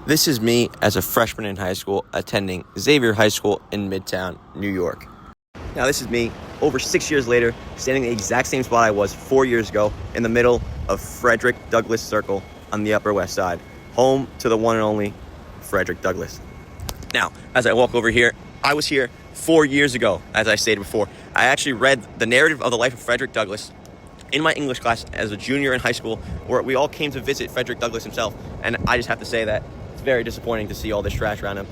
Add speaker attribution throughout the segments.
Speaker 1: This is me as a freshman in high school attending Xavier High School in Midtown, New York. Now this is me over 6 years later, standing in the exact same spot I was 4 years ago in the middle of Frederick Douglass Circle on the Upper West Side, home to the one and only Frederick Douglass. Now, as I walk over here, I was here 4 years ago, as I stated before. I actually read the narrative of the life of Frederick Douglass in my English class as a junior in high school, where we all came to visit Frederick Douglass himself, and I just have to say that it's very disappointing to see all this trash around him.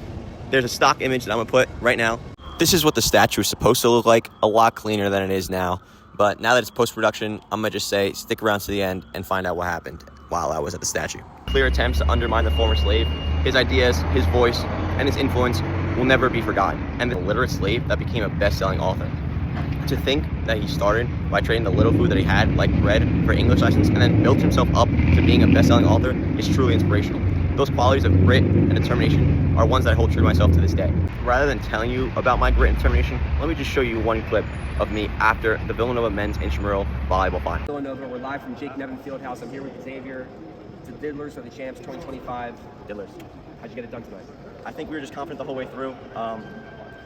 Speaker 1: There's a stock image that I'm going to put right now. This is what the statue is supposed to look like, a lot cleaner than it is now. But now that it's post-production, I'm going to just say stick around to the end and find out what happened while I was at the statue. Clear attempts to undermine the former slave, his ideas, his voice, and his influence will never be forgotten. And the illiterate slave that became a best-selling author. To think that he started by trading the little food that he had, like bread, for English lessons, and then built himself up to being a best-selling author is truly inspirational. Those qualities of grit and determination are ones that I hold true to myself to this day. Rather than telling you about my grit and determination, let me just show you one clip of me after the Villanova men's intramural volleyball final.
Speaker 2: Villanova, we're live from Jake Nevin Fieldhouse. I'm here with Xavier. The Diddlers are the champs 2025.
Speaker 1: Diddlers.
Speaker 2: How'd you get it done tonight?
Speaker 1: I think we were just confident the whole way through.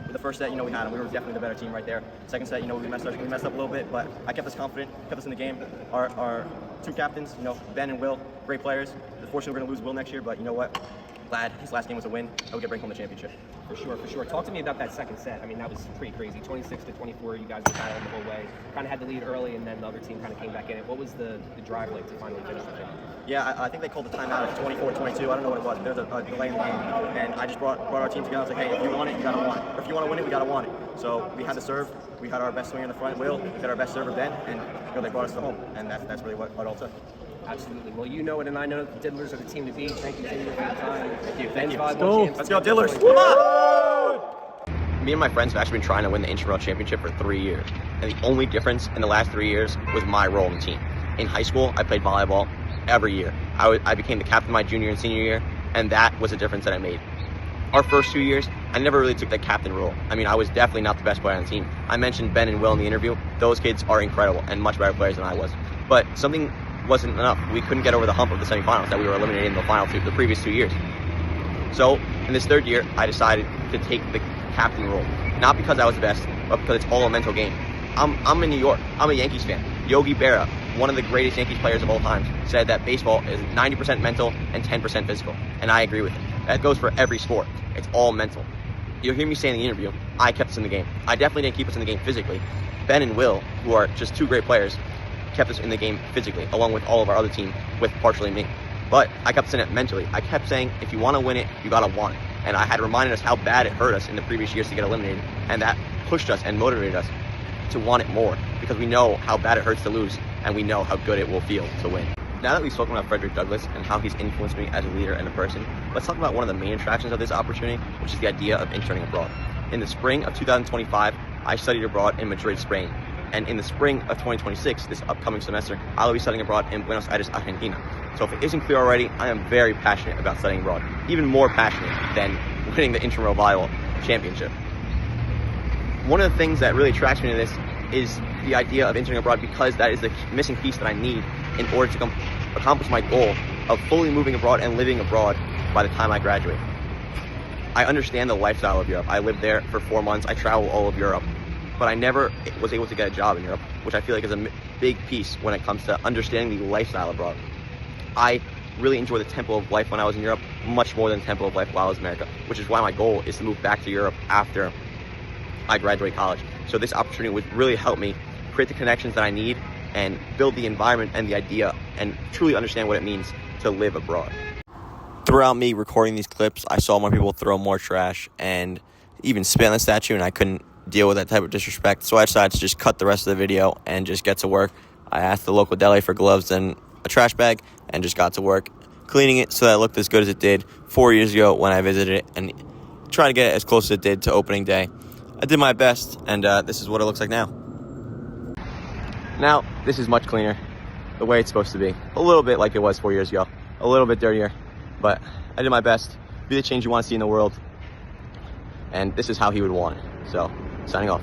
Speaker 1: With the first set, we had them. We were definitely the better team right there. Second set, we messed up a little bit, but I kept us confident, kept us in the game. Our two captains, Ben and Will, great players. Unfortunately, we're going to lose Will next year, but you know what? Glad his last game was a win. I would get bring home the championship.
Speaker 2: For sure. Talk to me about that second set. I mean, that was pretty crazy. 26-24, you guys were battling the whole way. Kind of had the lead early, and then the other team kind of came back in it. What was the drive like to finally finish the game?
Speaker 1: Yeah, I think they called the timeout at 24-22. I don't know what it was. There's a delay in the game. And I just brought our team together. I was like, hey, if you want it, you got to want it. Or if you want to win it, we got to want it. So we had the serve. We had our best swinger in the front, Will. We had our best server, Ben. And they brought us to home. And that's really what it all took.
Speaker 2: Absolutely. Well, you know it, and I know the Diddlers are the team to beat. Thank you, Xavier, for your time.
Speaker 1: Thank you.
Speaker 2: Let's
Speaker 1: go, Diddlers. Come on! Me and my friends have actually been trying to win the intramural championship for 3 years. And the only difference in the last 3 years was my role in the team. In high school, I played volleyball every year. I became the captain my junior and senior year, and that was a difference that I made. Our first 2 years, I never really took that captain role. I mean, I was definitely not the best player on the team. I mentioned Ben and Will in the interview. Those kids are incredible and much better players than I was. But something wasn't enough. We couldn't get over the hump of the semifinals that we were eliminated in the previous 2 years. So in this third year, I decided to take the captain role. Not because I was the best, but because it's all a mental game. I'm in New York. I'm a Yankees fan. Yogi Berra, one of the greatest Yankees players of all time, said that baseball is 90% mental and 10% physical. And I agree with him. That goes for every sport. It's all mental. You'll hear me say in the interview, I kept us in the game. I definitely didn't keep us in the game physically. Ben and Will, who are just two great players, kept us in the game physically, along with all of our other team, with partially me. But I kept us in it mentally. I kept saying, if you want to win it, you got to want it. And I had reminded us how bad it hurt us in the previous years to get eliminated, and that pushed us and motivated us to want it more, because we know how bad it hurts to lose, and we know how good it will feel to win. Now that we've spoken about Frederick Douglass and how he's influenced me as a leader and a person, let's talk about one of the main attractions of this opportunity, which is the idea of interning abroad. In the spring of 2025, I studied abroad in Madrid, Spain. And in the spring of 2026, this upcoming semester, I'll be studying abroad in Buenos Aires, Argentina. So if it isn't clear already, I am very passionate about studying abroad, even more passionate than winning the intramural volleyball championship. One of the things that really attracts me to this is the idea of interning abroad, because that is the missing piece that I need in order to accomplish my goal of fully moving abroad and living abroad by the time I graduate. I understand the lifestyle of Europe. I lived there for 4 months. I traveled all of Europe. But I never was able to get a job in Europe, which I feel like is a big piece when it comes to understanding the lifestyle abroad. I really enjoyed the tempo of life when I was in Europe, much more than the tempo of life while I was in America, which is why my goal is to move back to Europe after I graduate college. So this opportunity would really help me create the connections that I need and build the environment and the idea and truly understand what it means to live abroad. Throughout me recording these clips, I saw more people throw more trash and even spit on the statue, and I couldn't deal with that type of disrespect, so I decided to just cut the rest of the video and just get to work. I asked the local deli for gloves and a trash bag and just got to work cleaning it so that it looked as good as it did 4 years ago when I visited it, and try to get it as close as it did to opening day. I did my best, and this is what it looks like now. Now, this is much cleaner, the way it's supposed to be. A little bit like it was 4 years ago, a little bit dirtier, but I did my best. Be the change you want to see in the world, and this is how he would want it. So, signing off.